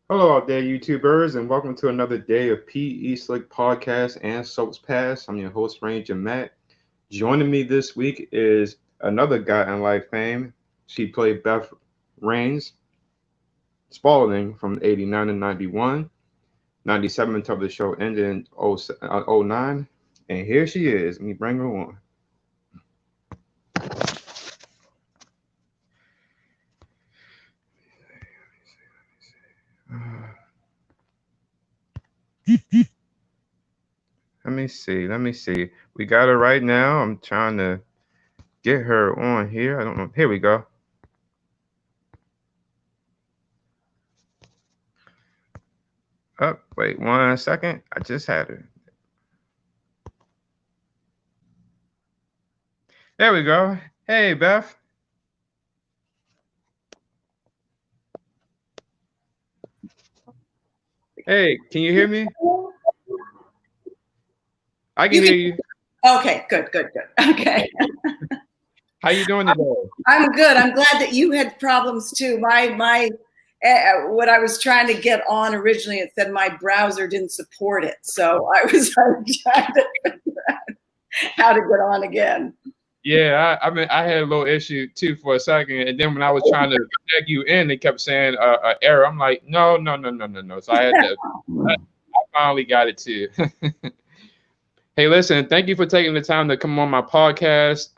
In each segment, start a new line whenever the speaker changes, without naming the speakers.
Hello out there, YouTubers, and welcome to another day of PE Slick Podcast and Soaps Pass. I'm your host, Ranger Matt. Joining me this week is another guy in life fame. She played Beth Rains Spalding from 89 and 91, 97 until the show ended in 09. And here she is. Let me bring her on. Let me see. We got her right now. I'm trying to get her on here. I don't know. Here we go. Oh, wait 1 second. I just had her. There we go. Hey, Beth. Hey, can you hear me? I can
You
hear
can.
you.
Okay, good. Okay,
How you doing today?
I'm good. I'm glad that you had problems too. What I was trying to get on originally, it said my browser didn't support it, so I was trying to figure out how to get on again.
Yeah, I had a little issue too for a second, and then when I was trying to tag you in, they kept saying error. I'm like, no, no, no, no, no, no. So I had to. I finally got it too. Hey, listen, thank you for taking the time to come on my podcast.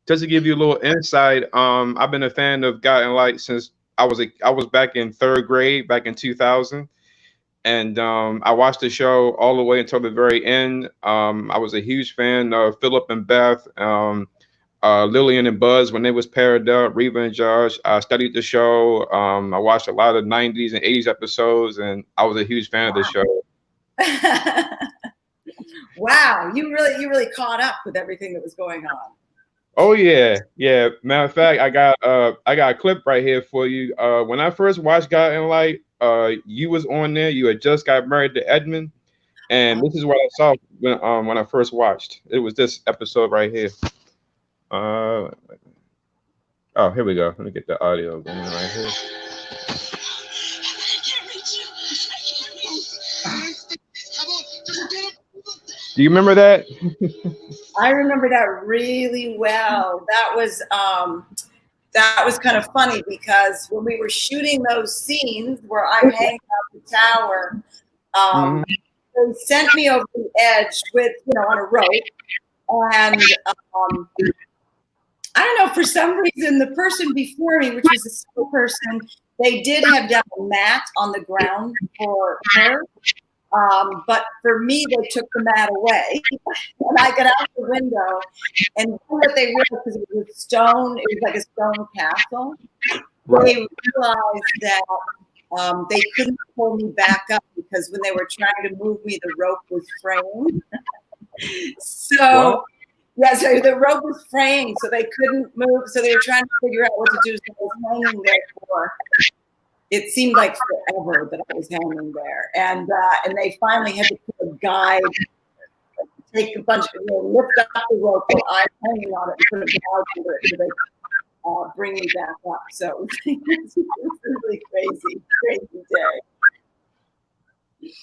Just to give you a little insight, I've been a fan of God and Light since I was back in third grade, back in 2000. And I watched the show all the way until the very end. I was a huge fan of Philip and Beth, Lillian and Buzz when they was paired up, Reba and Josh. I studied the show. I watched a lot of '90s and '80s episodes, and I was a huge fan of the show.
Wow, you really caught up with everything that was going on.
Oh yeah, yeah. Matter of fact, I got a clip right here for you. When I first watched God and Light, you was on there. You had just got married to Edmund, and this is what I saw when I first watched. It was this episode right here. Uh, oh, here we go. Let me get the audio going right here. Do you remember that?
I remember that really well. That was kind of funny because when we were shooting those scenes where I'm hanging out the tower,
Mhm.
they sent me over the edge with, on a rope. And I don't know, for some reason, the person before me, which was a slow person, they did have down a mat on the ground for her. But for me, they took the mat away. And I got out the window, and what they realized, because it was stone, it was like a stone castle. They realized that they couldn't pull me back up because when they were trying to move me, the rope was fraying. So, yeah, so the rope was fraying, so they couldn't move. So they were trying to figure out what to do. So I was hanging there for, it seemed like forever that I was hanging there. And they finally had to put a guide, take a bunch of, lift up the rope while I'm hanging on it and put a guide under it so they bring me back up. So it was a really crazy day.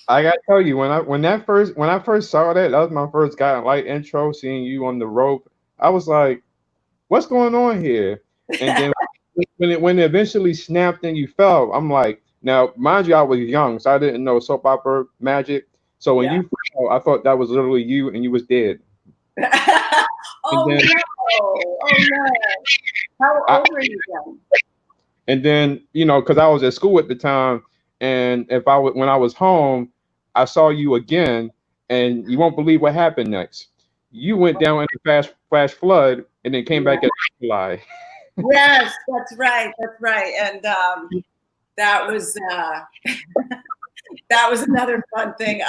I gotta tell you, when I first saw that, that was my first God and Light intro. Seeing you on the rope, I was like, "What's going on here?" And then when it eventually snapped and you fell, I'm like, now mind you, I was young, so I didn't know soap opera magic. So when
Yeah.
you fell, I thought that was literally you, and you was dead. And
Oh
then
no! Oh no! How
I,
old were you then?
and then because I was at school at the time, and when I was home, I saw you again, and you won't believe what happened next. You went down in a flash flood, and then came back
Yeah.
as July.
Yes, that's right. That's right. And that was that was another fun thing.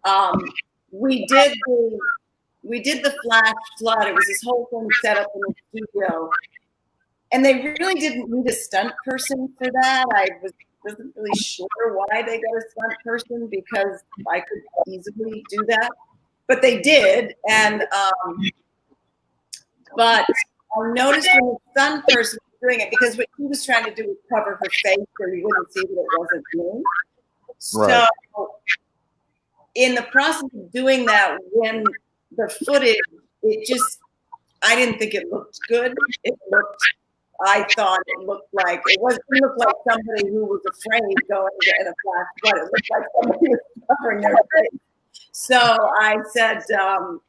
Um, we did the flash flood. It was this whole thing set up in the studio, and they really didn't need a stunt person for that. Wasn't really sure why they got a stunt person because I could easily do that, but they did. And but I noticed when the stunt person was doing it because what he was trying to do was cover her face so you wouldn't see that it wasn't me.
Right.
So in the process of doing that, when the footage, I didn't think it looked good. I thought it looked like, it looked like somebody who was afraid going in a flash flood. It looked like somebody was covering their face. So I said,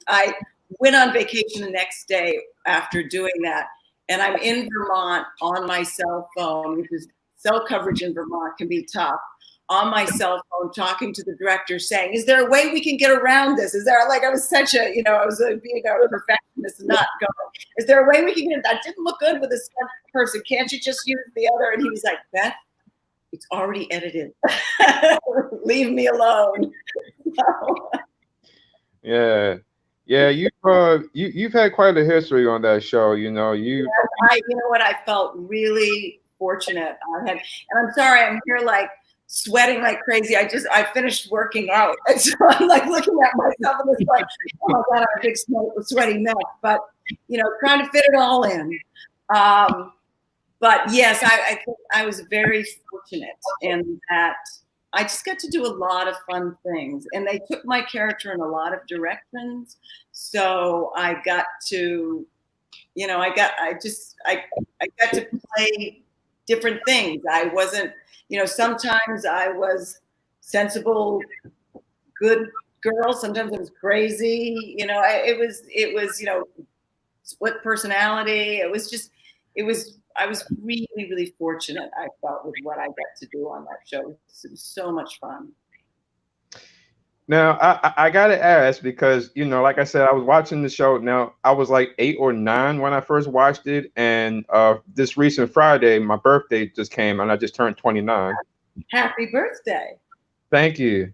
I went on vacation the next day after doing that. And I'm in Vermont on my cell phone, because cell coverage in Vermont can be tough. On my cell phone, talking to the director, saying, "Is there a way we can get around this? Is there, like, I was such a, I was being a perfectionist and not going, is there a way we can get it? That didn't look good with this person. Can't you just use the other?" And he was like, "Beth, it's already edited. Leave me alone."
Yeah. Yeah, you've had quite a history on that show,
You know what? I felt really fortunate. And I'm sorry, I'm here like sweating like crazy. I finished working out, and so I'm like looking at myself and it's like, oh my God, I'm a big sweaty mess. But trying to fit it all in. But yes, I think I was very fortunate in that I just got to do a lot of fun things, and they took my character in a lot of directions. So I got to, I got to play different things. I wasn't, sometimes I was sensible, good girl. Sometimes I was crazy. It was, split personality. I was really, really fortunate, I felt, with what I got to do on that show. It was so much fun.
Now, I gotta ask, because like I said, I was watching the show. Now, I was like 8 or 9 when I first watched it, and this recent Friday, my birthday just came, and I just turned 29.
Happy birthday!
Thank you.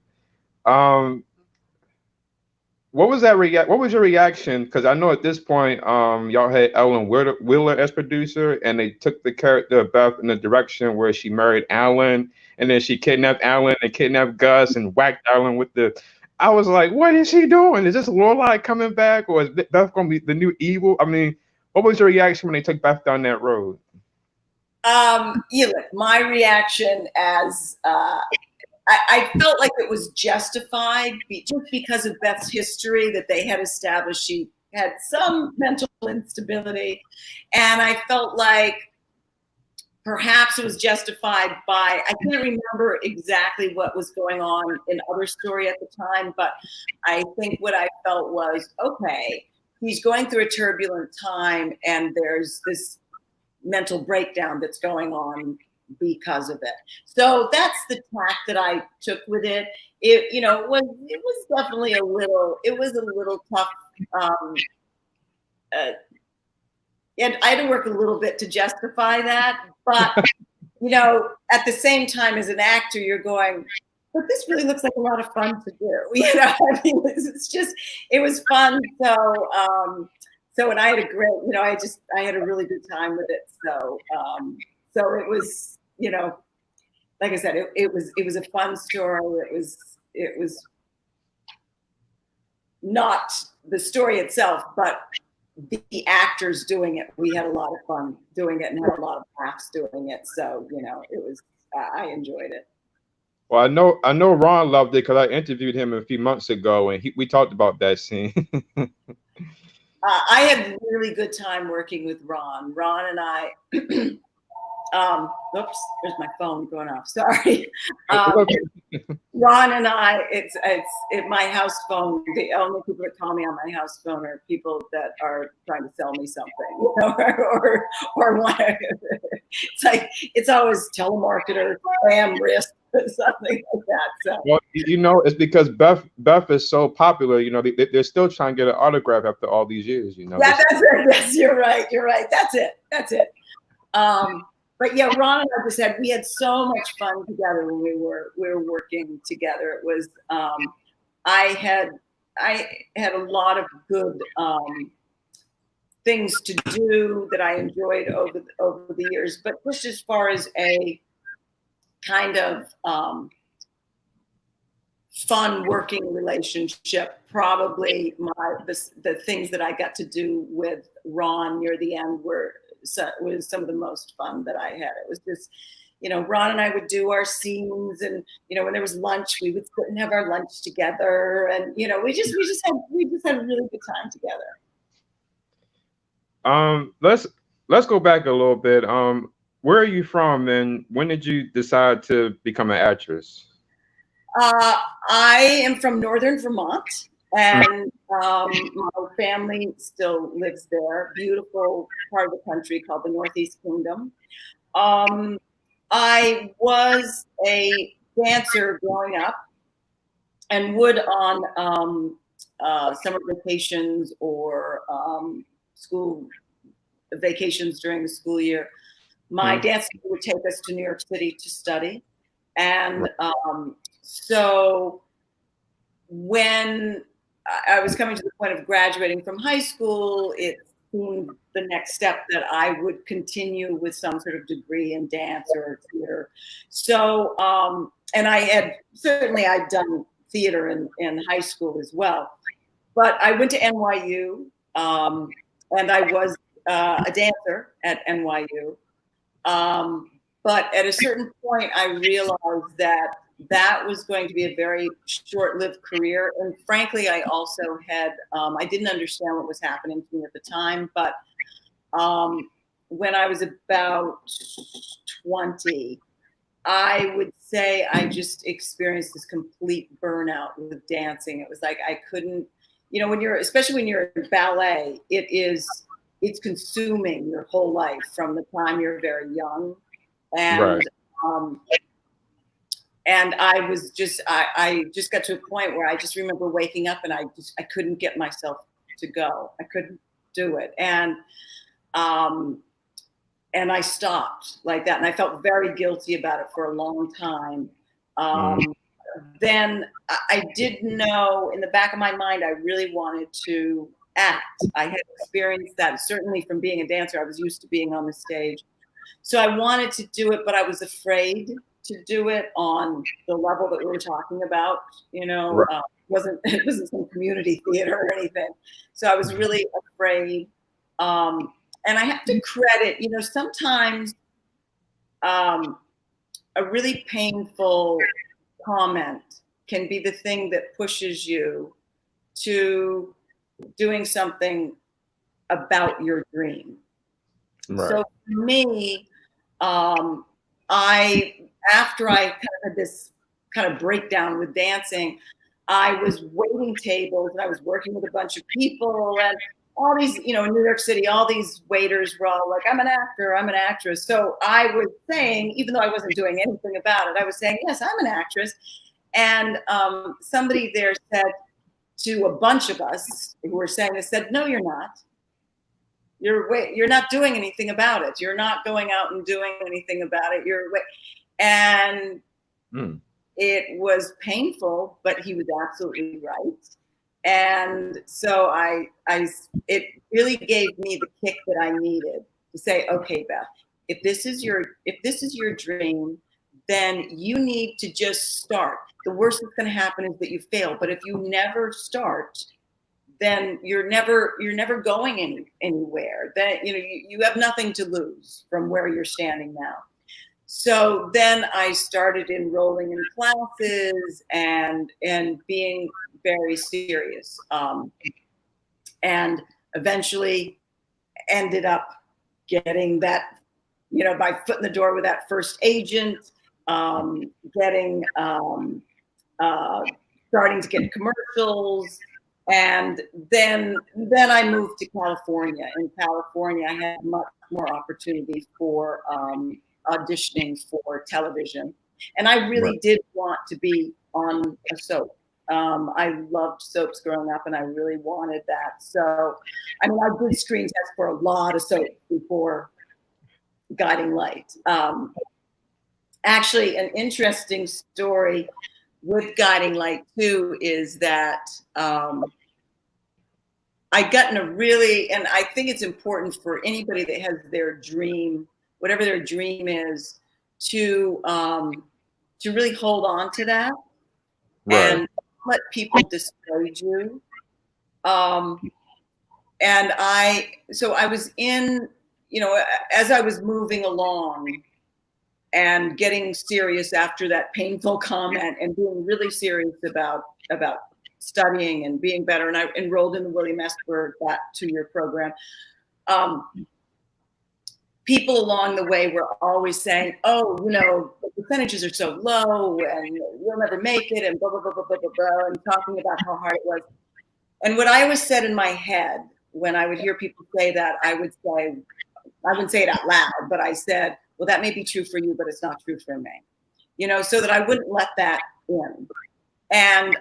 What was that What was your reaction? Because I know at this point, y'all had Ellen Wheeler as producer, and they took the character of Beth in the direction where she married Alan, and then she kidnapped Alan and kidnapped Gus and whacked Alan with the. I was like, what is she doing? Is this Lorelai coming back, or is Beth going to be the new evil? I mean, what was your reaction when they took Beth down that road?
Look, my reaction as I felt like it was justified just because of Beth's history, that they had established she had some mental instability. And I felt like perhaps it was justified by, I can't remember exactly what was going on in other story at the time, but I think what I felt was, okay, he's going through a turbulent time and there's this mental breakdown that's going on because of it. So that's the tack that I took with it. It was definitely a little tough. And I had to work a little bit to justify that. But, at the same time, as an actor, you're going, but this really looks like a lot of fun to do. It was fun. So, and I had a great, I had a really good time with it. So it was, like I said, it was a fun story. It was not the story itself, but the actors doing it. We had a lot of fun doing it and had a lot of laughs doing it. So, it was, I enjoyed it.
Well, I know Ron loved it because I interviewed him a few months ago, and we talked about that scene.
I had a really good time working with Ron. Ron and I, oops, there's my phone going off. Sorry. Ron and I, it's my house phone. The only people that call me on my house phone are people that are trying to sell me something, or want to. It's like, it's always telemarketer, spam risk, something like that. So.
Well, it's because Beth is so popular. They're still trying to get an autograph after all these years. Yeah,
that's it. Yes, you're right. That's it. But yeah, Ron and I just we had so much fun together when we were working together. It was I had a lot of good things to do that I enjoyed over the years. But just as far as a kind of fun working relationship, probably the things that I got to do with Ron near the end were some of the most fun that I had. It was just, Ron and I would do our scenes, and when there was lunch, we would sit and have our lunch together, and we just had a really good time together.
Let's go back a little bit. Where are you from, and when did you decide to become an actress?
I am from northern Vermont, and my family still lives there. Beautiful part of the country called the Northeast Kingdom. I was a dancer growing up, and would on summer vacations or school vacations during the school year, my dance teacher would take us to New York City to study. And so when I was coming to the point of graduating from high school, it seemed the next step that I would continue with some sort of degree in dance or theater. So, and I'd done theater in high school as well. But I went to NYU, and I was a dancer at NYU. But at a certain point, I realized that was going to be a very short-lived career. And frankly, I also had, I didn't understand what was happening to me at the time. But when I was about 20, I would say I just experienced this complete burnout with dancing. It was like I couldn't, especially when you're in ballet, it's consuming your whole life from the time you're very young. And and I just got to a point where I just remember waking up and I couldn't get myself to go. I couldn't do it. And I stopped like that. And I felt very guilty about it for a long time. Then I did know in the back of my mind, I really wanted to act. I had experienced that certainly from being a dancer. I was used to being on the stage. So I wanted to do it, but I was afraid to do it on the level that we were talking about. It wasn't some community theater or anything. So I was really afraid. And I have to credit, sometimes a really painful comment can be the thing that pushes you to doing something about your dream. Right. So for me, after I kind of had this kind of breakdown with dancing, I was waiting tables and I was working with a bunch of people, and all these, in New York City, all these waiters were all like, I'm an actor, I'm an actress. So I was saying, even though I wasn't doing anything about it, I was saying, yes, I'm an actress. And somebody there said to a bunch of us who were saying this, said, no, you're not. You're not doing anything about it. You're not going out and doing anything about it. And it was painful, but he was absolutely right. And so it really gave me the kick that I needed to say, okay, Beth, if this is your dream, then you need to just start. The worst that's going to happen is that you fail. But if you never start, then you're never going anywhere. Then you have nothing to lose from where you're standing now. So then I started enrolling in classes and being very serious, and eventually ended up getting that, my foot in the door with that first agent, getting starting to get commercials. And then I moved to California. In California, I had much more opportunities for auditioning for television. And I really did want to be on a soap. I loved soaps growing up, and I really wanted that. So, I did screen tests for a lot of soaps before Guiding Light. Actually, an interesting story with Guiding Light too is that I got in and I think it's important for anybody that has their dream, whatever their dream is, to really hold on to that and let people discourage you. And I was in you know, as I was moving along and getting serious after that painful comment and being really serious about studying and being better, and I enrolled in the William Esper, that 2-year program. People along the way were always saying, oh, you know, the percentages are so low and you'll never make it and blah, blah, blah, blah, blah, blah, blah, and talking about how hard it was. And what I always said in my head when I would hear people say that, I wouldn't say it out loud, but I said, well, that may be true for you, but it's not true for me, you know, so that I wouldn't let that in. And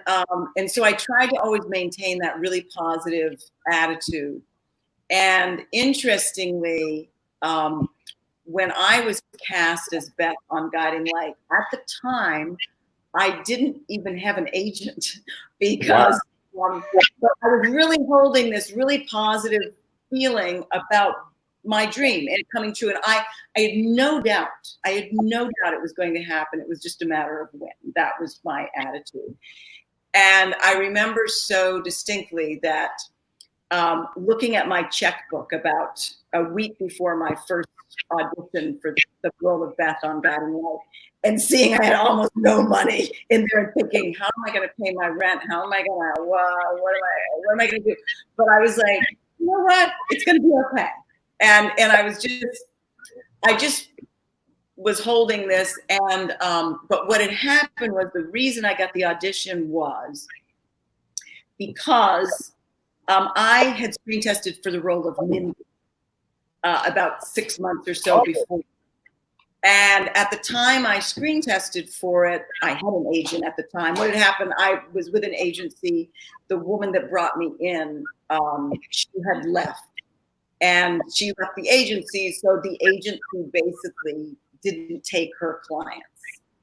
so I tried to always maintain that really positive attitude. And interestingly, when I was cast as Beth on Guiding Light, at the time, I didn't even have an agent because but I was really holding this really positive feeling about my dream and it coming true. And I had no doubt it was going to happen. It was just a matter of when. That was my attitude. And I remember so distinctly that looking at my checkbook about a week before my first audition for the role of Beth on Guiding Light and seeing I had almost no money in there and thinking, how am I going to pay my rent? How am I going to, what am I going to do? But I was like, you know what? It's going to be okay. And I just was holding this. And, but what had happened was the reason I got the audition was because I had screen tested for the role of Mindy about 6 months or so before. And at the time I screen tested for it, I had an agent at the time. What had happened, I was with an agency. The woman that brought me in, she had left. And she left the agency, so the agency basically didn't take her clients.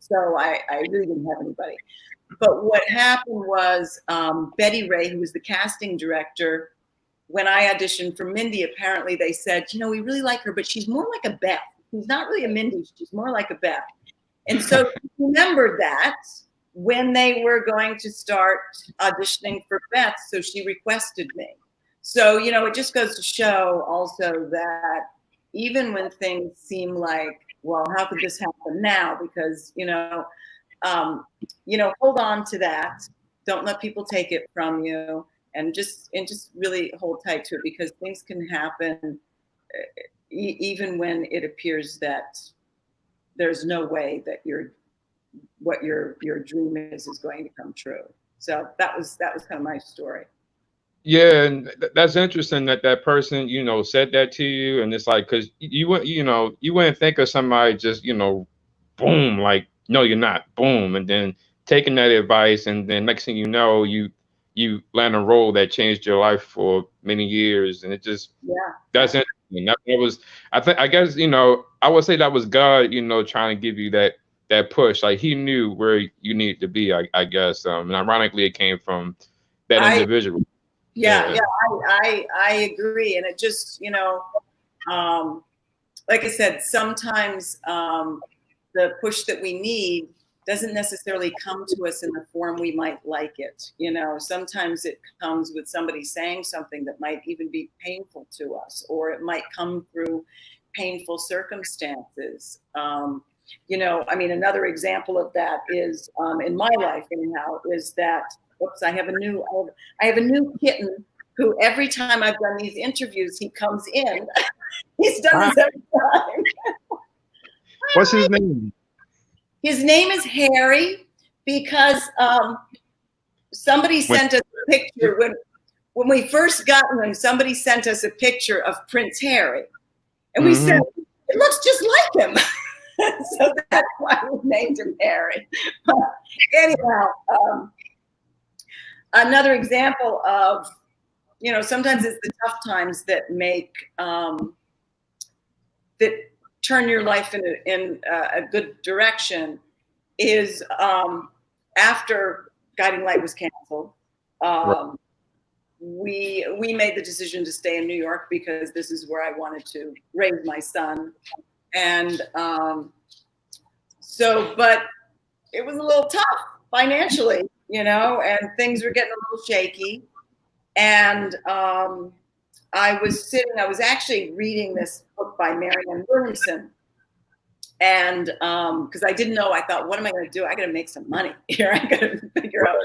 So I really didn't have anybody. But what happened was Betty Ray, who was the casting director, when I auditioned for Mindy, apparently they said, you know, we really like her, but she's more like a Beth. She's not really a Mindy, she's more like a Beth. And so she remembered that when they were going to start auditioning for Beth, so she requested me. So, you know, it just goes to show also that even when things seem like, well, how could this happen now? Because, you know, hold on to that. Don't let people take it from you, and just really hold tight to it, because things can happen even when it appears that there's no way that what your dream is going to come true. So that was kind of my story.
Yeah, and that's interesting that that person, you know, said that to you, and it's like, because you wouldn't think of somebody just, you know, boom, like, no, you're not, boom, and then taking that advice, and then next thing you know, you land a role that changed your life for many years, and it just, that's interesting. That was, I guess, you know, I would say that was God, you know, trying to give you that push. Like, he knew where you needed to be, I guess, and ironically, it came from that individual.
Yeah, I agree. And it just, you know, like I said, sometimes the push that we need doesn't necessarily come to us in the form we might like it. You know, sometimes it comes with somebody saying something that might even be painful to us, or it might come through painful circumstances. You know, I mean, another example of that is in my life anyhow, is that I have a new kitten who every time I've done these interviews, he comes in. He's done this every time.
What's his name?
His name is Harry, because somebody sent us a picture when we first got him. Somebody sent us a picture of Prince Harry, and we said, it looks just like him. So that's why we named him Harry. Anyhow, another example of, you know, sometimes it's the tough times that make that turn your life in a good direction is after Guiding Light was canceled. We made the decision to stay in New York because this is where I wanted to raise my son. And but it was a little tough financially, you know, and things were getting a little shaky. And I was actually reading this book by Marianne Williamson. And because I didn't know, I thought, what am I going to do? I got to make some money here. I got to figure out,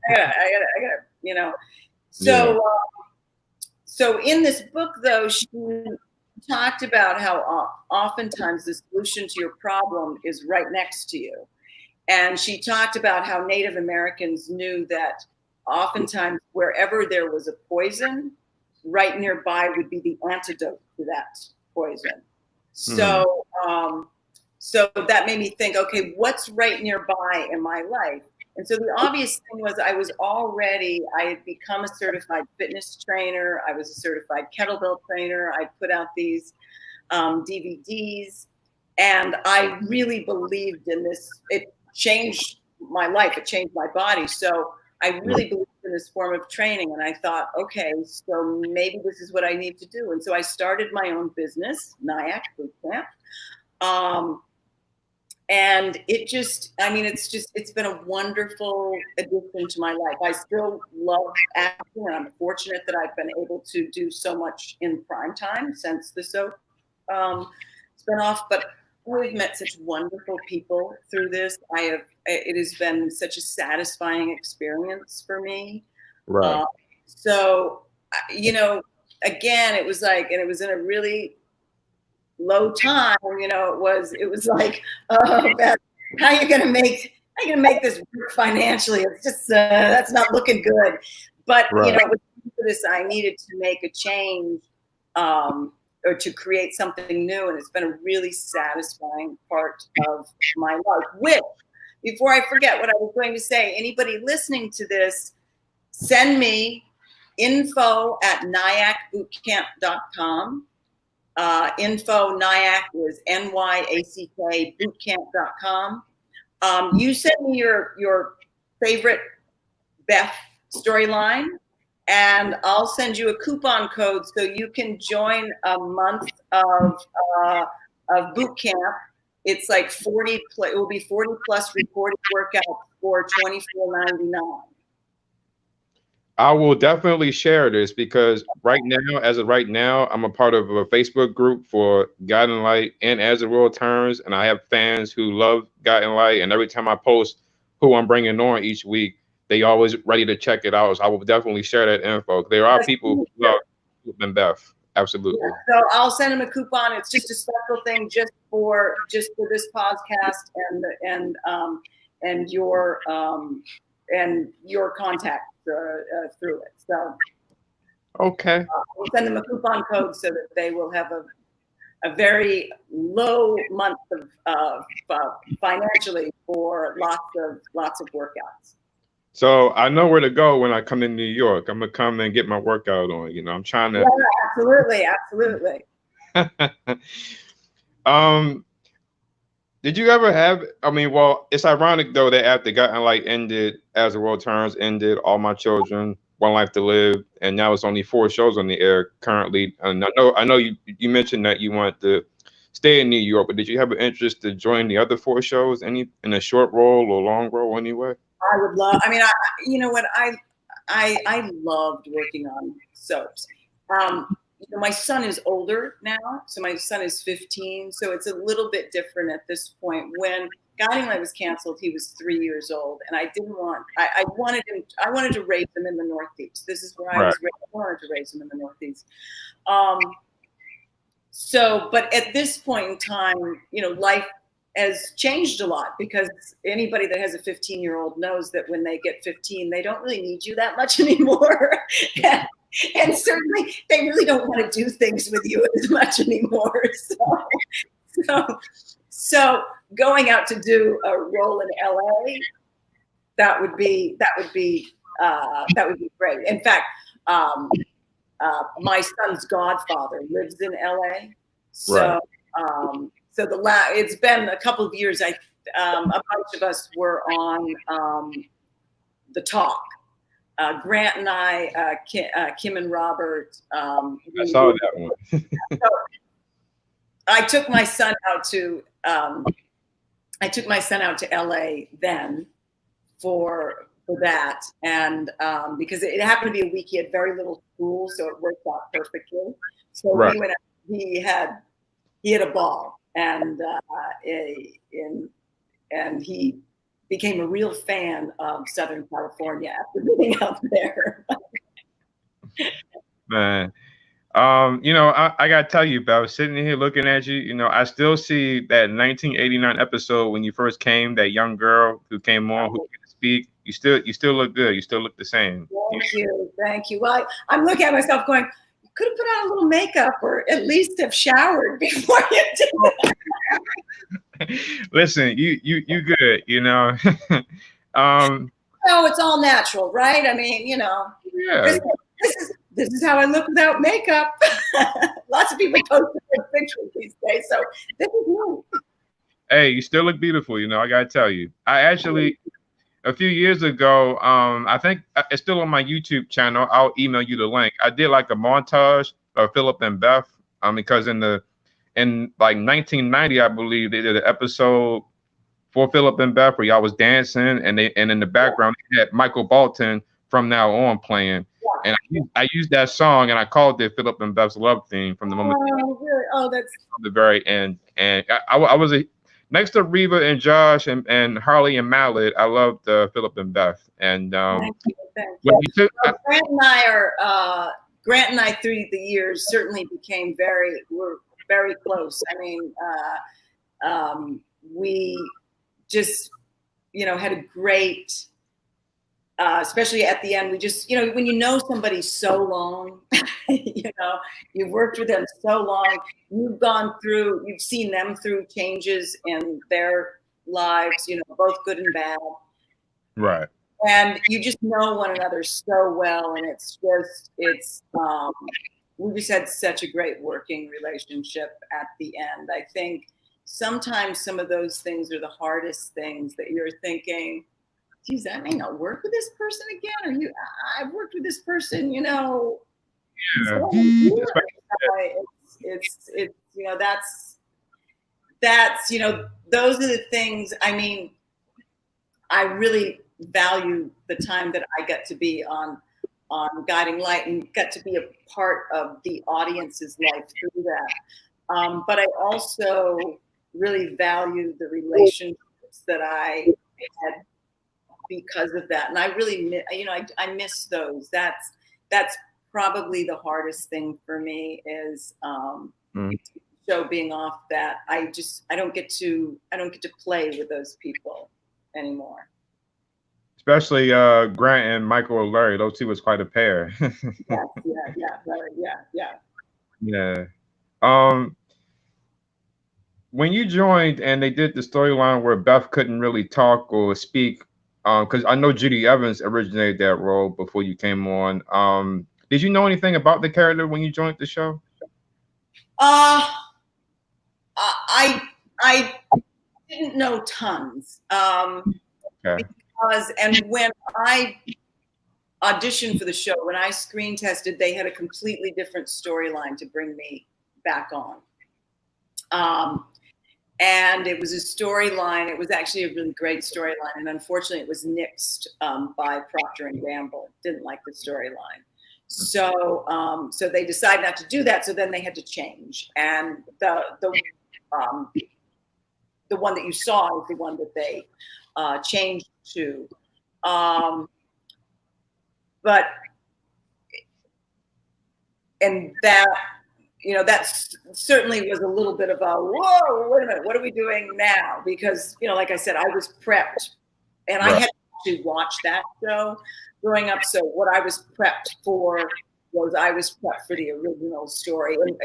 I got to, So,
Yeah.
So in this book, though, she talked about how oftentimes the solution to your problem is right next to you. And she talked about how Native Americans knew that oftentimes wherever there was a poison, right nearby would be the antidote to that poison. So, so that made me think, okay, what's right nearby in my life? And so the obvious thing was I had become a certified fitness trainer. I was a certified kettlebell trainer. I put out these DVDs, and I really believed in this. It changed my life. It changed my body. So I really believed in this form of training. And I thought, okay, so maybe this is what I need to do. And so I started my own business, NIAC Boot Camp. And it's been a wonderful addition to my life. I still love acting, and I'm fortunate that I've been able to do so much in prime time since the soap spinoff. But we've met such wonderful people through this. It has been such a satisfying experience for me.
Right.
So, again, it was in a really low time, it was like, Beth, how are you gonna make this work financially? It's just that's not looking good. But
Right.
For this, I needed to make a change, or to create something new, and it's been a really satisfying part of my life. Which, before I forget what I was going to say, anybody listening to this, send me info@niacbootcamp.com. Info NIAC is NYACK bootcamp.com. You send me your favorite Beth storyline, and I'll send you a coupon code so you can join a month of boot camp. It's like 40. It will be 40 plus recorded workouts for $24.99.
I will definitely share this because as of right now, I'm a part of a Facebook group for Guiding Light and As the World Turns, and I have fans who love Guiding Light. And every time I post who I'm bringing on each week, they always ready to check it out. So I will definitely share that info. There are people who love Beth. Absolutely.
Yeah, so I'll send them a coupon. It's just a special thing just for this podcast and your contact through it. So
Okay.
we'll send them a coupon code so that they will have a very low month of financially for lots of workouts.
So I know where to go when I come to New York. I'm gonna come and get my workout on. I'm trying to.
Yeah, absolutely.
Did you ever have? Well, it's ironic though that after Guiding Light ended, As the World Turns ended, All My Children, One Life to Live, and now it's only 4 shows on the air currently. And I know you mentioned that you want to stay in New York, but did you have an interest to join the other 4 shows, in a short role or long role anyway?
I would love. You know what? I loved working on soaps. My son is older now, so my son is 15, so it's a little bit different at this point. When Guiding Light was canceled, he was 3 years old, and I wanted to raise him in the Northeast. This is where I was raised. I wanted to raise him in the Northeast. But at this point in time, life has changed a lot, because anybody that has a 15-year-old knows that when they get 15, they don't really need you that much anymore. And certainly they really don't want to do things with you as much anymore. So going out to do a role in LA, that would be great. In fact, my son's godfather lives in LA. So it's been a couple of years. A bunch of us were on The Talk. Grant and I, Kim and Robert.
I saw that one.
So I took my son out to LA then for that, and because it happened to be a week he had very little school, so it worked out perfectly. So
Right.
we went. He had a ball, and he became a real fan of Southern California after moving out there.
Man. I gotta tell you, Beth, sitting here looking at you, I still see that 1989 episode when you first came, that young girl who came on who could speak. You still look good. You still look the same.
Thank you. Well, I'm looking at myself going, you could have put on a little makeup or at least have showered before you did
that. Listen, you good,
No, it's all natural, right? I mean,
Yeah.
This is how I look without makeup. Lots of people post their pictures these days, so this is me.
Hey, you still look beautiful. I gotta tell you. I actually, a few years ago, I think it's still on my YouTube channel. I'll email you the link. I did like a montage of Philip and Beth, because in like 1990, I believe they did an episode for Philip and Beth where y'all was dancing, and in the background they had Michael Bolton From Now On playing. And I used that song, and I called it Philip and Beth's love theme from the moment.
Oh, really? Oh, that's
from the very end. And I was next to Reva and Josh and Harley and Mallet. I loved Philip and Beth. And
thank you. Grant and I through the years certainly became we're very close. I mean, we just had a great. Especially at the end, we just, when you know somebody so long, you've worked with them so long, you've seen them through changes in their lives, both good and bad.
Right.
And you just know one another so well. And we just had such a great working relationship at the end. I think sometimes some of those things are the hardest things that you're thinking, geez, I may not work with this person again, or I've worked with this person,
Yeah.
That's those are the things. I mean, I really value the time that I get to be on Guiding Light and get to be a part of the audience's life through that. But I also really value the relationships that I had because of that, and I really, I miss those. That's probably the hardest thing for me is show being off that I don't get to play with those people anymore.
Especially Grant and Michael O'Leary. Those two was quite a pair. Yeah. When you joined and they did the storyline where Beth couldn't really talk or speak, because I know Judy Evans originated that role before you came on. Did you know anything about the character when you joined the show?
I didn't know tons.
Okay.
And when I auditioned for the show, when I screen tested, they had a completely different storyline to bring me back on. And it was a storyline. It was actually a really great storyline. And unfortunately, it was nixed by Procter & Gamble. Didn't like the storyline. So they decided not to do that. So then they had to change. And the one that you saw is the one that they changed to. And that, that certainly was a little bit of a, whoa, wait a minute, what are we doing now? Because, like I said, I was prepped and I had to watch that show growing up. So what I was prepped for was I was prepped for the original story. And,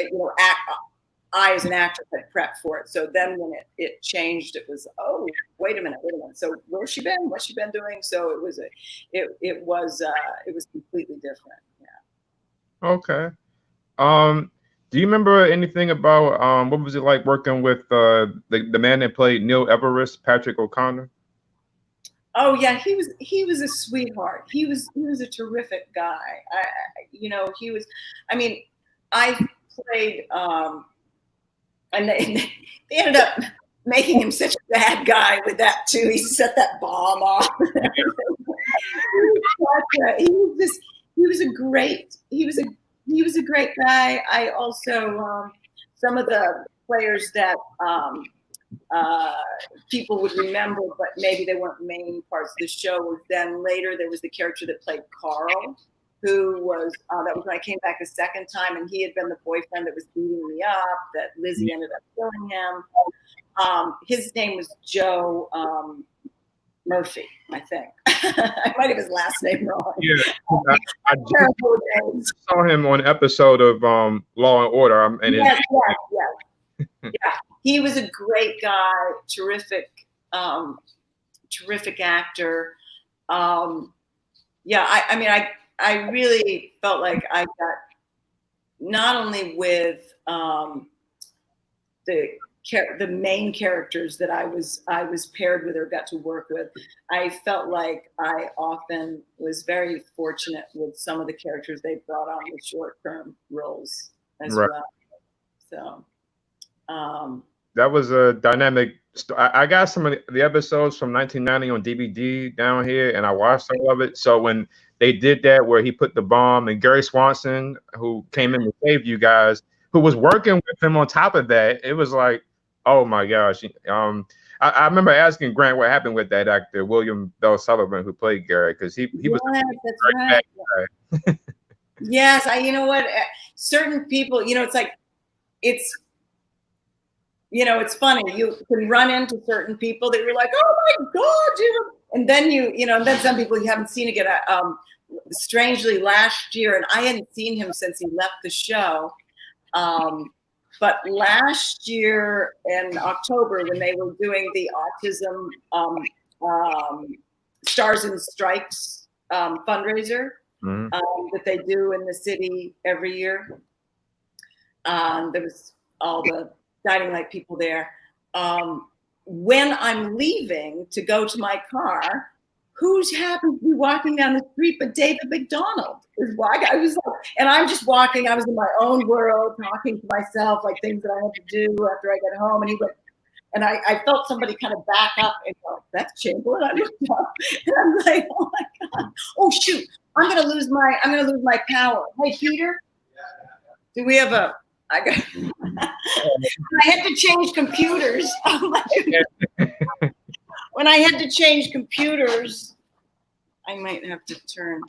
I, as an actress, had prepped for it. So then when it changed, it was, oh, wait a minute. So where's she been? What's she been doing? So it was completely different. Yeah.
Okay. Do you remember anything about what was it like working with the man that played Neil Everest, Patrick O'Connor?
Oh yeah, he was a sweetheart. He was a terrific guy. He was. I mean, I played, and they ended up making him such a bad guy with that too. He set that bomb off. He he was a great guy. I also some of the players that people would remember, but maybe they weren't main parts of the show. Then later there was the character that played Carl, who was that was when I came back a second time, and he had been the boyfriend that was beating me up. That Lizzie ended up killing him. His name was Joe Murphy, I think. I might have his last name wrong.
Yeah, I saw him on an episode of Law and Order. And
yes. Yeah, he was a great guy, terrific actor. I really felt like I got not only with the main characters that I was paired with or got to work with. I felt like I often was very fortunate with some of the characters they brought on with short-term roles as well. So
that was a dynamic. I got some of the episodes from 1990 on DVD down here, and I watched some of it. So when they did that, where he put the bomb, and Gary Swanson, who came in to save you guys, who was working with him on top of that, it was like, oh my gosh. I remember asking Grant what happened with that actor, William Bell Sullivan, who played Gary, because he was
right. Yes, you know what? Certain people, it's like, it's funny. You can run into certain people that you're like, oh my God, and then and then some people you haven't seen again. Strangely, last year, and I hadn't seen him since he left the show. But last year in October, when they were doing the autism Stars and Stripes fundraiser that they do in the city every year, there was all the Guiding Light people there. When I'm leaving to go to my car, who's happened to be walking down the street but David McDonald is walking. I was like, and I'm just walking. I was in my own world, talking to myself, like things that I had to do after I get home. And he went, and I felt somebody kind of back up and go, that's Chamberlin. I looked up and I'm like, oh my God. Oh shoot, I'm gonna lose my power. Hey Peter, do we have I had to change computers. When I had to change computers, I might have to turn.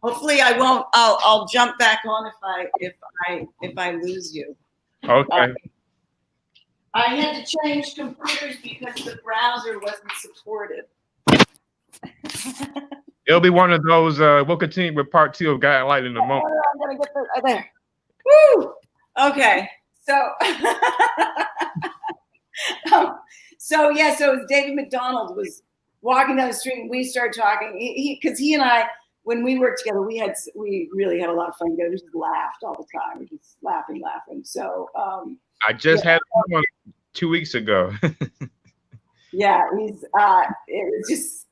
Hopefully, I won't. I'll jump back on if I lose you.
Okay.
I had to change computers because the browser wasn't supported.
It'll be one of those. We'll continue with part 2 of Guiding Light in a moment.
I'm gonna get there. Woo! Okay, so. So David McDonald was walking down the street and we started talking. Because he and I, when we worked together, we really had a lot of fun together. We just laughed all the time. We just laughing. So
I just had one 2 weeks ago.
Yeah, it was just,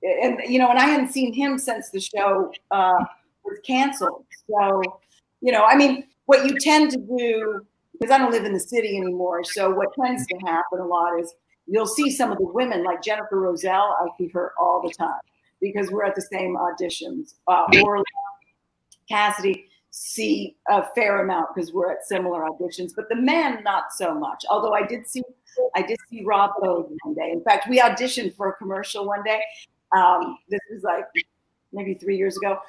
and and I hadn't seen him since the show was canceled. So what you tend to do, because I don't live in the city anymore. So what tends to happen a lot is you'll see some of the women, like Jennifer Roselle. I see her all the time because we're at the same auditions. Or Cassidy, see a fair amount because we're at similar auditions. But the men, not so much. Although I did see Rob Bode one day. In fact, we auditioned for a commercial one day. This was like maybe 3 years ago.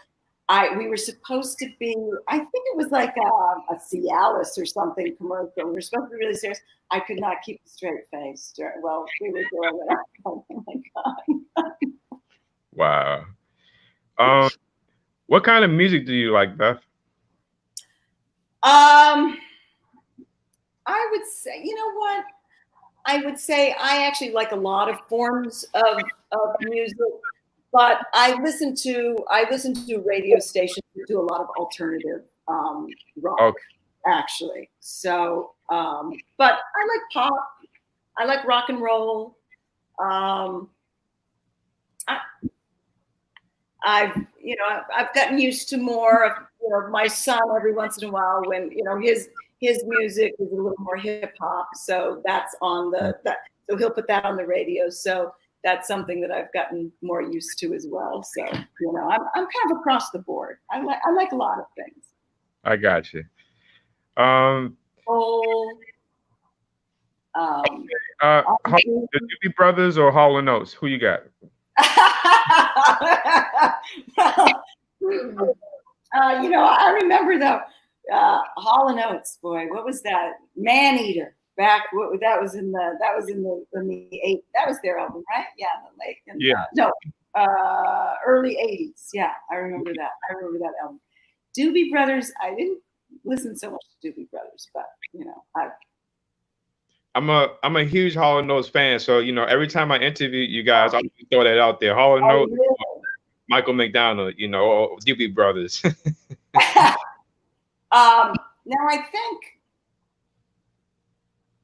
We were supposed to be, I think it was like a Cialis or something commercial. We were supposed to be really serious. I could not keep a straight face. Well, we were doing it. Oh my God.
Wow. What kind of music do you like, Beth?
I would say, what? I would say I actually like a lot of forms of music. But I listen to radio stations that do a lot of alternative rock, actually. So, but I like pop. I like rock and roll. I've gotten used to more of my son every once in a while when his music is a little more hip hop. So that's on so he'll put that on the radio. So that's something that I've gotten more used to as well. So, you know, I'm kind of across the board. I like a lot of things.
I got you. Um,
Whole,
the Doobie Brothers or Hall and Oates? Who you got?
You know, I remember though, Hall and Oates. Boy, what was that? Man Eater. That was in the eight. That was their album, right? Yeah, the late. No, early '80s. Yeah, I remember that. I remember that album. Doobie Brothers. I didn't listen so much to Doobie Brothers, but you know,
I'm a huge Hall and Oates fan, so you know every time I interview you guys, I throw that out there. Hall and Oates, really? Michael McDonald, you know, or Doobie Brothers.
Now I think,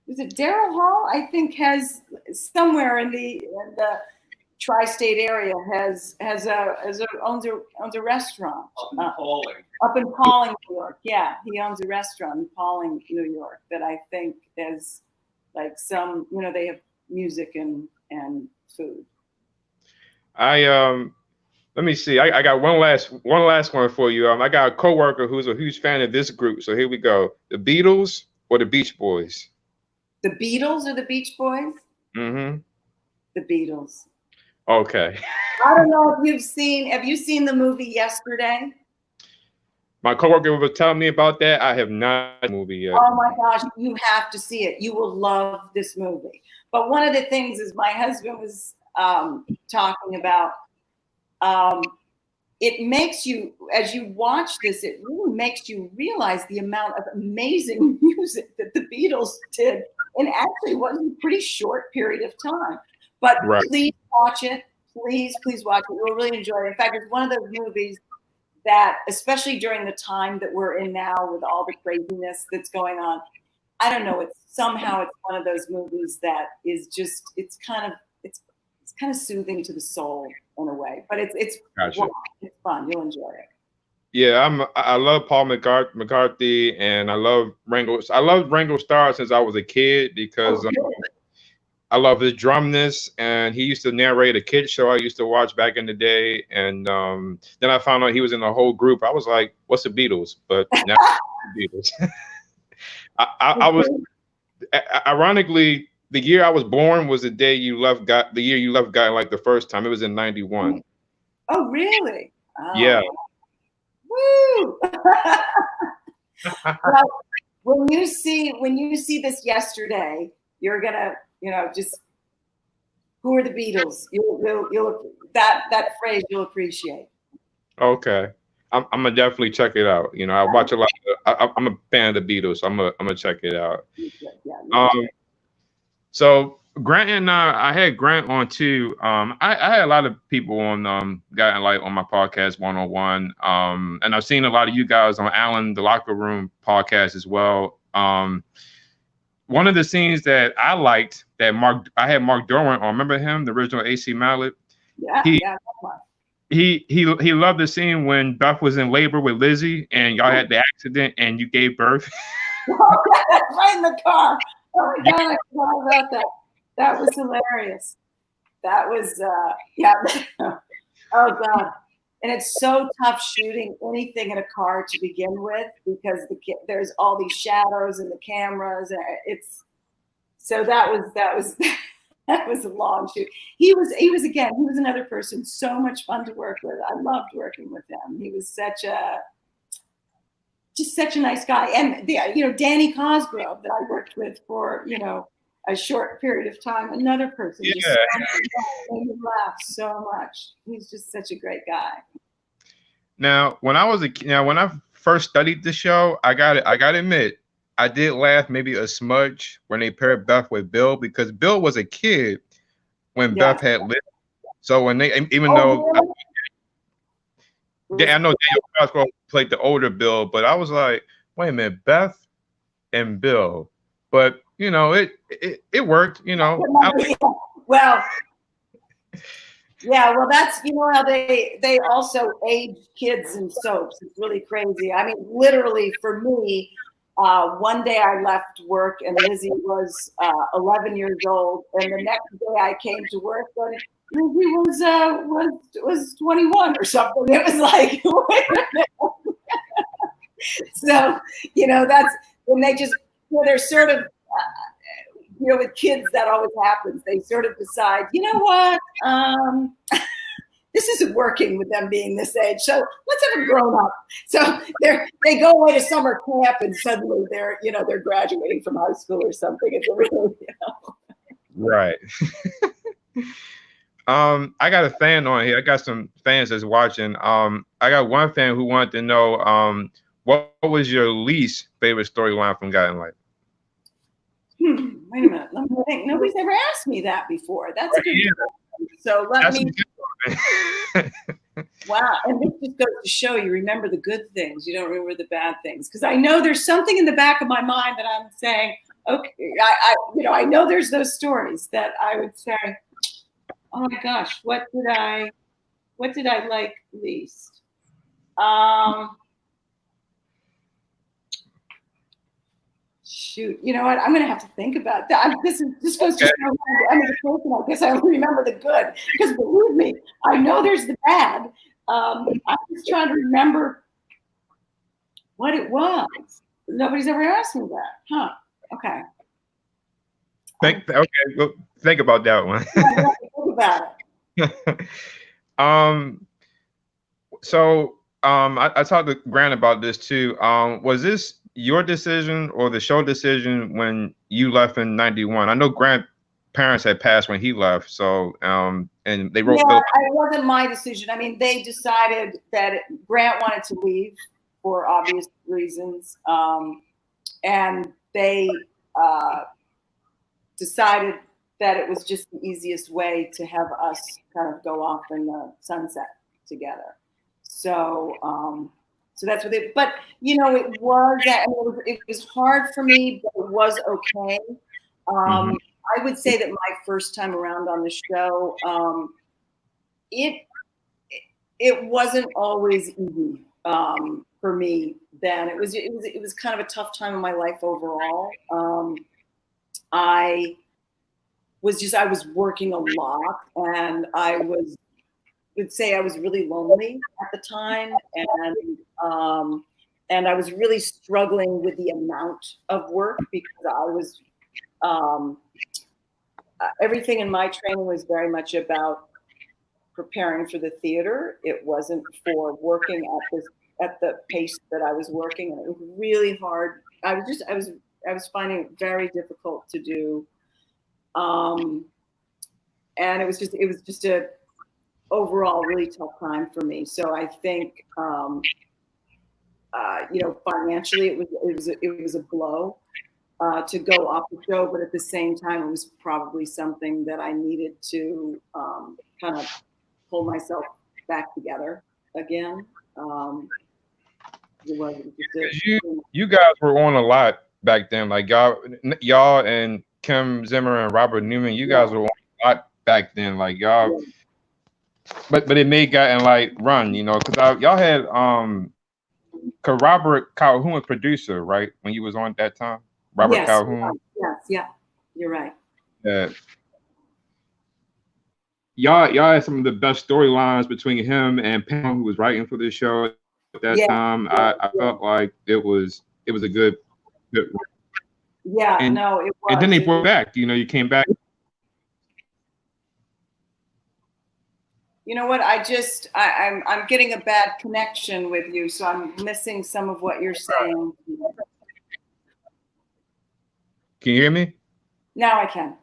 is it Daryl Hall? I think has somewhere in the tri-state area owns a restaurant up in Pawling, New York. Yeah, he owns a restaurant in Pawling, New York that I think is like some, you know, they have music and food.
Let me see. I got one last one for you. I got a coworker who's a huge fan of this group. So here we go. The Beatles or the Beach Boys?
The Beatles or the Beach Boys?
Mm-hmm.
The Beatles.
Okay.
I don't know if have you seen the movie Yesterday?
My coworker was telling me about that. I have not seen the movie yet.
Oh my gosh, you have to see it. You will love this movie. But one of the things is my husband was talking about, it makes you, as you watch this, it really makes you realize the amount of amazing music that the Beatles did in actually was a pretty short period of time. But Please watch it. Please watch it. You'll really enjoy it. In fact, it's one of those movies that, especially during the time that we're in now with all the craziness that's going on, I don't know, it's one of those movies that is just, it's kind of soothing to the soul in a way, but it's fun. You'll enjoy it.
Yeah, I love Paul McCartney, and I love Ringo. I love Ringo Starr since I was a kid because I love his drumness, and he used to narrate a kids show I used to watch back in the day. And then I found out he was in the whole group. I was like, "What's the Beatles?" But now the Beatles. I was ironically, the year I was born was the day you left God. The year you left God, like the first time. It was in '91.
Oh, really? Oh.
Yeah.
Woo! Well, when you see this Yesterday, you're gonna, you know, just who are the Beatles? You'll that phrase you'll appreciate.
Okay. I'm gonna definitely check it out. You know, I watch a lot. I'm a fan of the Beatles. So I'm gonna check it out.
Yeah.
So Grant and I had Grant on too. I had a lot of people on Guiding Light on my podcast 101. And I've seen a lot of you guys on Alan the Locker Room podcast as well. One of the scenes that I liked that I had Mark Dorwin on. Remember him, the original AC Mallet?
Yeah.
He loved the scene when Beth was in labor with Lizzie and y'all had the accident and you gave birth.
Right in the car. Oh my God, I forgot about that. That was hilarious. That was oh God. And it's so tough shooting anything in a car to begin with because there's all these shadows and the cameras, and that was a long shoot. He was another person, so much fun to work with. I loved working with him. He was such a nice guy. And Danny Cosgrove that I worked with for, a short period of time, another person just made me laugh so much. He's just such a great guy.
Now, when I first studied the show, I got to admit, I did laugh maybe a smudge when they paired Beth with Bill, because Bill was a kid when Beth had lived. So when I know Daniel Cosgrove played the older Bill, but I was like, wait a minute, Beth and Bill. But it worked,
Well, that's how they also age kids in soaps. It's really crazy. I mean, literally for me, One day I left work and Lizzie was 11 years old, and the next day I came to work and Lizzie was 21 or something. It was like, wait a minute. So, that's when they just, they're sort of, with kids, that always happens. They sort of decide, you know what, this isn't working with them being this age, so let's have them grown up. So they go away to summer camp, and suddenly they're graduating from high school or something. It's really,
Right. I got a fan on here. I got some fans that's watching. I got one fan who wanted to know, what was your least favorite storyline from Guiding Light?
Wait a minute. Let me think. Nobody's ever asked me that before. That's a good question. So let me. Wow. And this just goes to show you remember the good things. You don't remember the bad things. Because I know there's something in the back of my mind that I'm saying, okay, I know there's those stories that I would say, oh my gosh, what did I like least? Shoot, you know what? I'm gonna have to think about that. This goes to show I'm the person. I guess I only remember the good, because believe me, I know there's the bad. I'm just trying to remember what it was. Nobody's ever asked me that, huh? Okay.
Well, think about that one.
Think about it.
So I talked to Grant about this too. Was this your decision or the show decision when you left in '91? I know Grant's parents had passed when he left, so and they wrote.
Yeah, it wasn't my decision. I mean, they decided that Grant wanted to leave for obvious reasons, and they decided that it was just the easiest way to have us kind of go off in the sunset together. So that's what it. But it was hard for me, but it was okay. I would say that my first time around on the show, it wasn't always easy for me then. It was kind of a tough time in my life overall. I was working a lot, and I would say I was really lonely at the time, and I was really struggling with the amount of work, because I was everything in my training was very much about preparing for the theater. It wasn't for working at the pace that I was working, and it was really hard. I was finding it very difficult to do, and it was just a overall really tough time for me. So I think financially it was a blow to go off the show, but at the same time it was probably something that I needed to kind of pull myself back together again.
You guys were on a lot back then, like y'all and Kim Zimmer and Robert Newman. You guys were on a lot back then, like y'all. Yeah. But it made Guiding Light run, because y'all had cause Robert Calhoun was producer, right? When you was on at that time, Robert Calhoun.
Yes, yeah, you're right.
Yeah. Y'all had some of the best storylines between him and Pam, who was writing for this show at that time. I felt like it was a good.
Yeah, it was.
And then they brought back. You came back.
You know what? I'm getting a bad connection with you, so I'm missing some of what you're saying.
Can you hear me?
Now I can.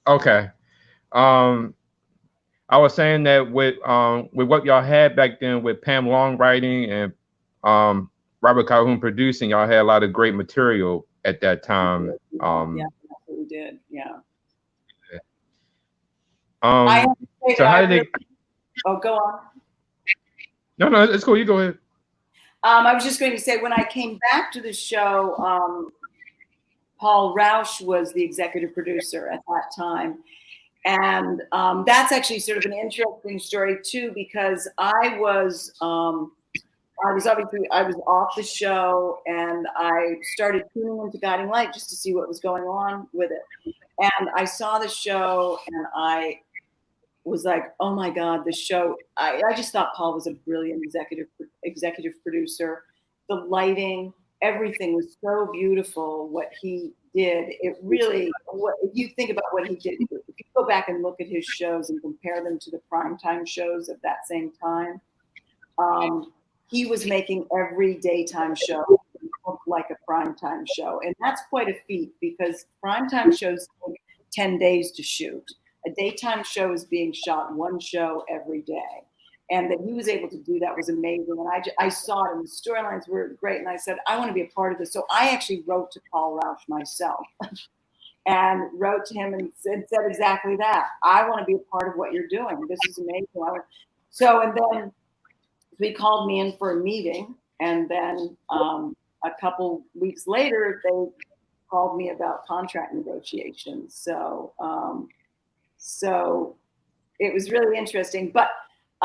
Okay. I was saying that with what y'all had back then with Pam Long writing and Robert Calhoun producing, y'all had a lot of great material at that time.
Yeah, we did. Yeah.
I have to say so how did they?
Oh, go on.
No, it's cool. You go ahead.
I was just going to say, when I came back to the show, Paul Rausch was the executive producer at that time. And that's actually sort of an interesting story too, because I was I was off the show, and I started tuning into Guiding Light just to see what was going on with it. And I saw the show, and I was like, oh my God, the show. I just thought Paul was a brilliant executive producer. The lighting, everything was so beautiful. What he did, it really. If you think about what he did, if you go back and look at his shows and compare them to the primetime shows of that same time, he was making every daytime show look like a primetime show, and that's quite a feat because primetime shows take 10 days to shoot. A daytime show is being shot one show every day. And that he was able to do that was amazing. And I saw it, and the storylines were great. And I said, I want to be a part of this. So I actually wrote to Paul Rauch myself and wrote to him and said exactly that. I want to be a part of what you're doing. This is amazing. And then he called me in for a meeting. And then a couple weeks later, they called me about contract negotiations. So it was really interesting. But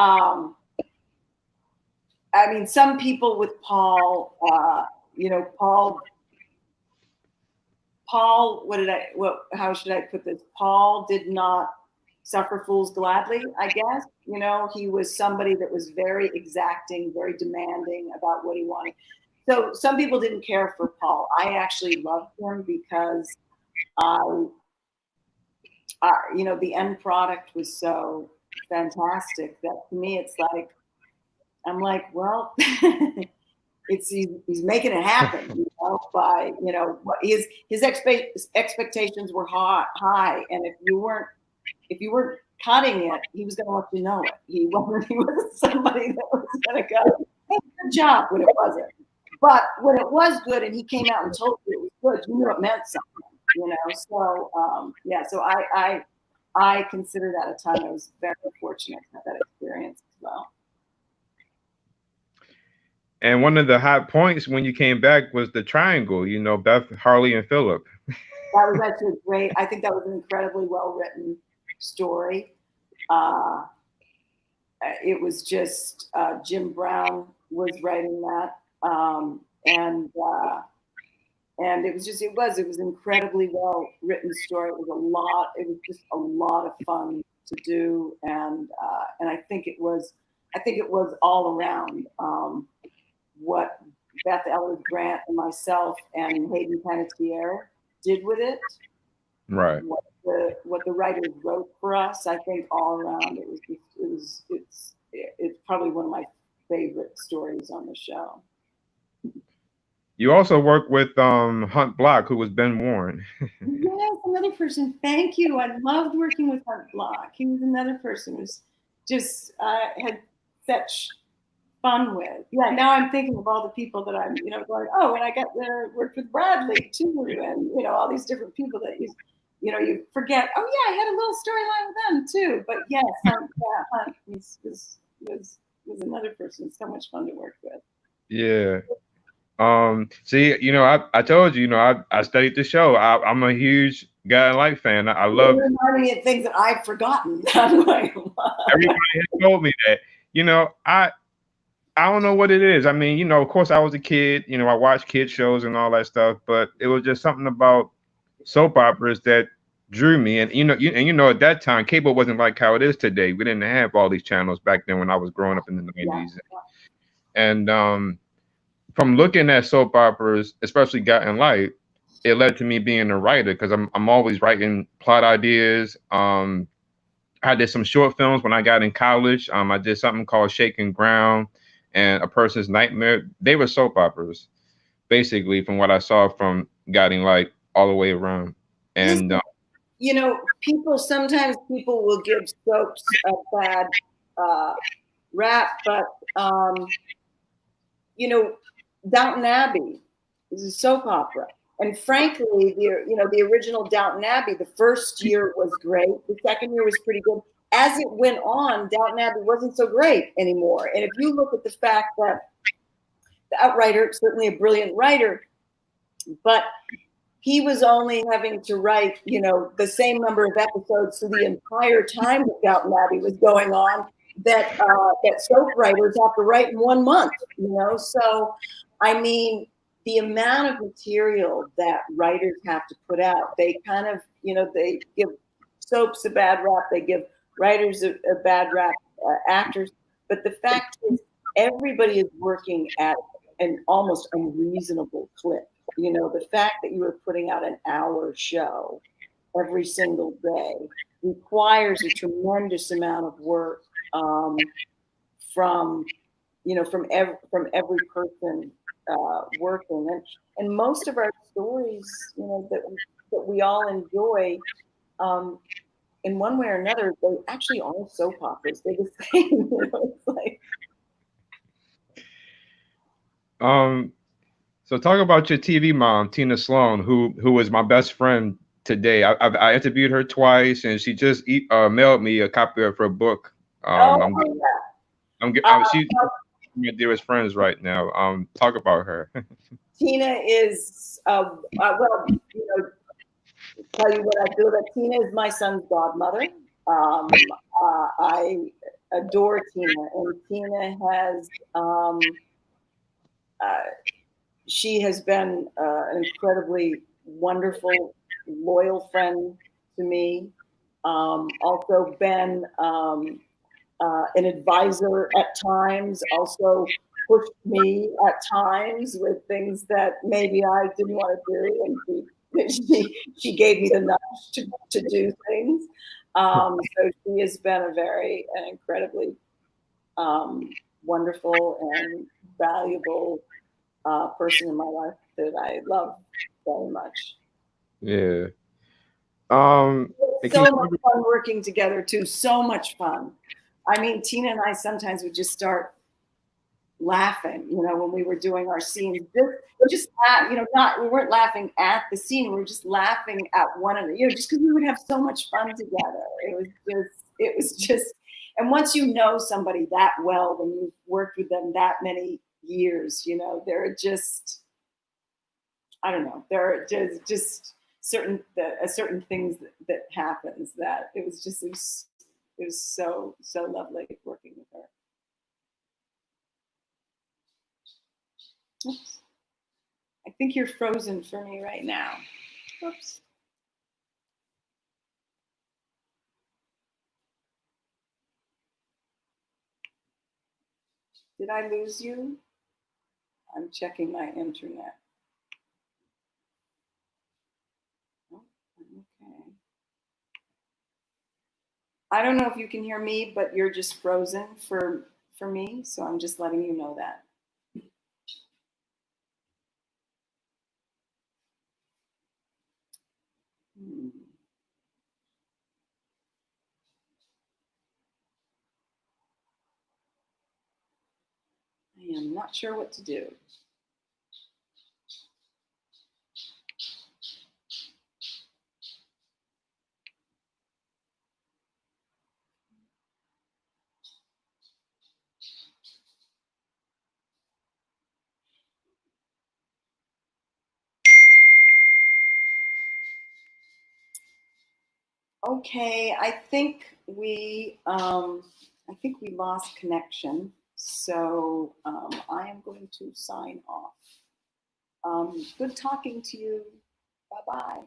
I mean, some people with Paul, Paul, how should I put this? Paul did not suffer fools gladly, I guess. He was somebody that was very exacting, very demanding about what he wanted. So some people didn't care for Paul. I actually loved him because the end product was so fantastic that to me it's like, I'm like, well, he's making it happen, by what his expectations were high, and if you weren't cutting it, he was going to let you know it. He wasn't somebody that was going to go, hey, good job when it wasn't. But when it was good and he came out and told you it was good, you knew it meant something, So so I consider that a time I was very fortunate to have that experience as well.
And one of the high points when you came back was the triangle, Beth, Harley, and Philip.
That was actually great. I think that was an incredibly well-written story. It was just Jim Brown was writing that. And it was an incredibly well-written story. It was just a lot of fun to do. And I think it was all around, what Beth Ellis Grant and myself and Hayden Panettiere did with it.
Right.
What the writers wrote for us, I think all around it's probably one of my favorite stories on the show.
You also work with Hunt Block, who was Ben Warren.
Yes, another person. Thank you. I loved working with Hunt Block. He was another person who was just had such fun with. Yeah, now I'm thinking of all the people that I'm, going, oh, and I got there, worked with Bradley too, and all these different people that you forget. Oh yeah, I had a little storyline with them too. But yes, Hunt was another person. So much fun to work with.
Yeah. See, I told you, I studied the show. I'm a huge Guiding Light fan. I love
reminding me of things that I've forgotten. Everybody
has told me that. I don't know what it is. I mean, of course I was a kid, I watched kid shows and all that stuff, but it was just something about soap operas that drew me. And at that time, cable wasn't like how it is today. We didn't have all these channels back then when I was growing up in the 90s. Yeah. And from looking at soap operas, especially Guiding Light, it led to me being a writer because I'm always writing plot ideas. I did some short films when I got in college. I did something called Shaking Ground and A Person's Nightmare. They were soap operas, basically, from what I saw from Guiding Light all the way around. And
sometimes people will give soaps a bad rap, but Downton Abbey is a soap opera. And frankly, the original Downton Abbey, the first year was great. The second year was pretty good. As it went on, Downton Abbey wasn't so great anymore. And if you look at the fact that the outrider, certainly a brilliant writer, but he was only having to write, the same number of episodes for the entire time that Downton Abbey was going on. that soap writers have to write in 1 month, you know? So, I mean, the amount of material that writers have to put out, they kind of, you know, they give soaps a bad rap, they give writers a bad rap, actors. But the fact is, everybody is working at an almost unreasonable clip. You know, the fact that you are putting out an hour show every single day requires a tremendous amount of work, from, you know, from every person working, and most of our stories, you know, that we all enjoy, um, in one way or another, they actually are soap operas. They're the same. You know, it's like,
Um, so talk about your TV mom, Tina Sloan, who was my best friend today. I interviewed her twice, and she just mailed me a copy of her book.
oh
I'm
yeah.
she's
Uh,
my dearest friends right now. Talk about her.
Tina is well, you know, tell you what I feel about Tina is my son's godmother. I adore Tina, and Tina has uh, she has been an incredibly wonderful, loyal friend to me. Also been an advisor at times. Also pushed me at times with things that maybe I didn't want to do, and she gave me the nudge to do things. So she has been an incredibly wonderful and valuable person in my life that I love very much.
Yeah. Um, and can
So
you
much
talk
fun working together too. So much fun. I mean, Tina and I sometimes would just start laughing, you know, when we were doing our scenes. Just you know, not we weren't laughing at the scene. We were just laughing at one another, you know, just because we would have so much fun together. It was just, and once you know somebody that well, when you've worked with them that many years, you know, they're just, I don't know, there are just certain things that happens that it was so lovely working with her. Oops. I think you're frozen for me right now. Oops. Did I lose you? I'm checking my internet. Oh, okay. I don't know if you can hear me, but you're just frozen for me, so I'm just letting you know that. Hmm. I am not sure what to do. Okay, I think we lost connection. So I am going to sign off. Good talking to you. Bye bye.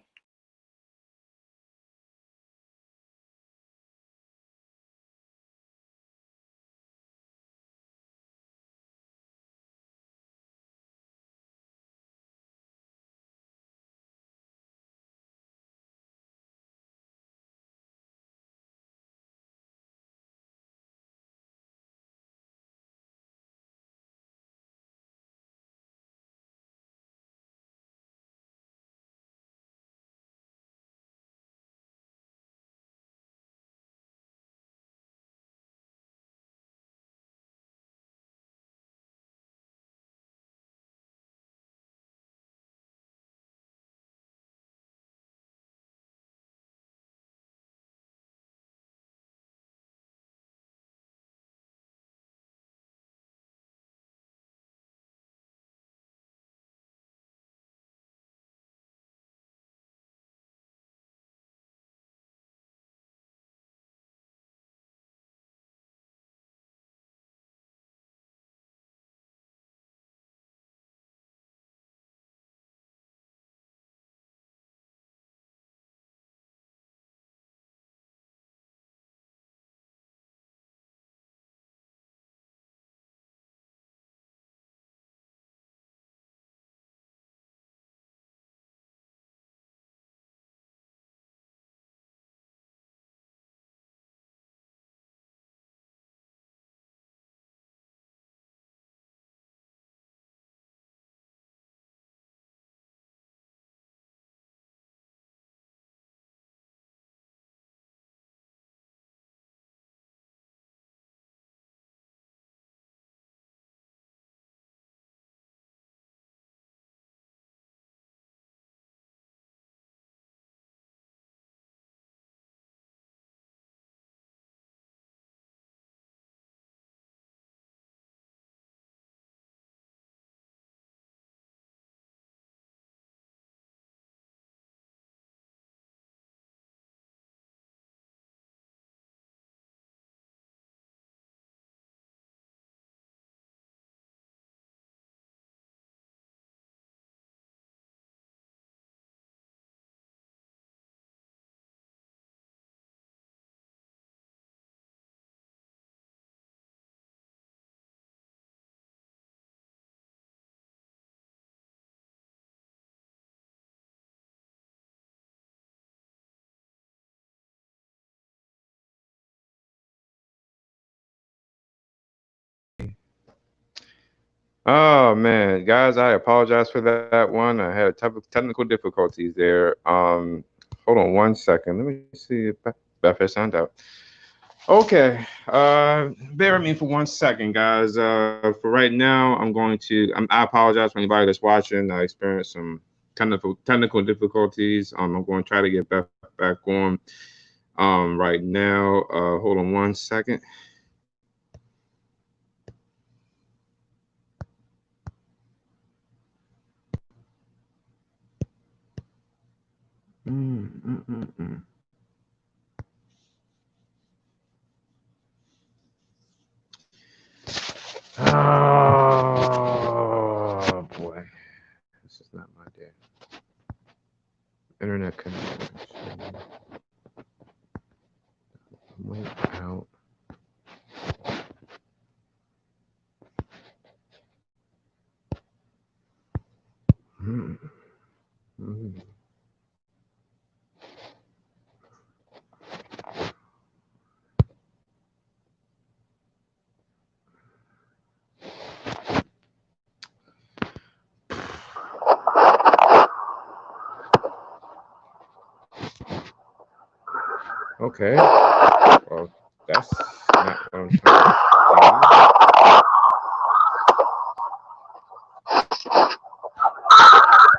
Oh man, guys, I apologize for that one. I had technical difficulties there. Hold on one second. Let me see if Beth has signed out. Okay, bear with me for one second, guys. For right now, I'm going to. I apologize for anybody that's watching. I experienced some technical difficulties. I'm going to try to get Beth back on. Right now. Hold on one second. Mm, mm, mm, mm. Oh boy, this is not my day. Internet connection. Went out. Hmm. Hmm. Okay. Well, that's not what I'm trying to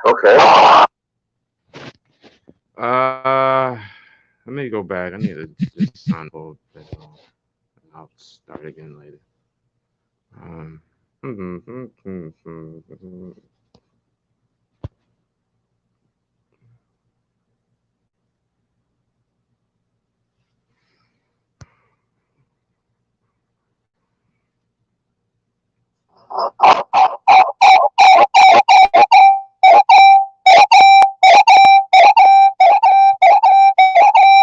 Okay.
do. Let me go back. I need to just sign a little bit on. I'll start again later. Um.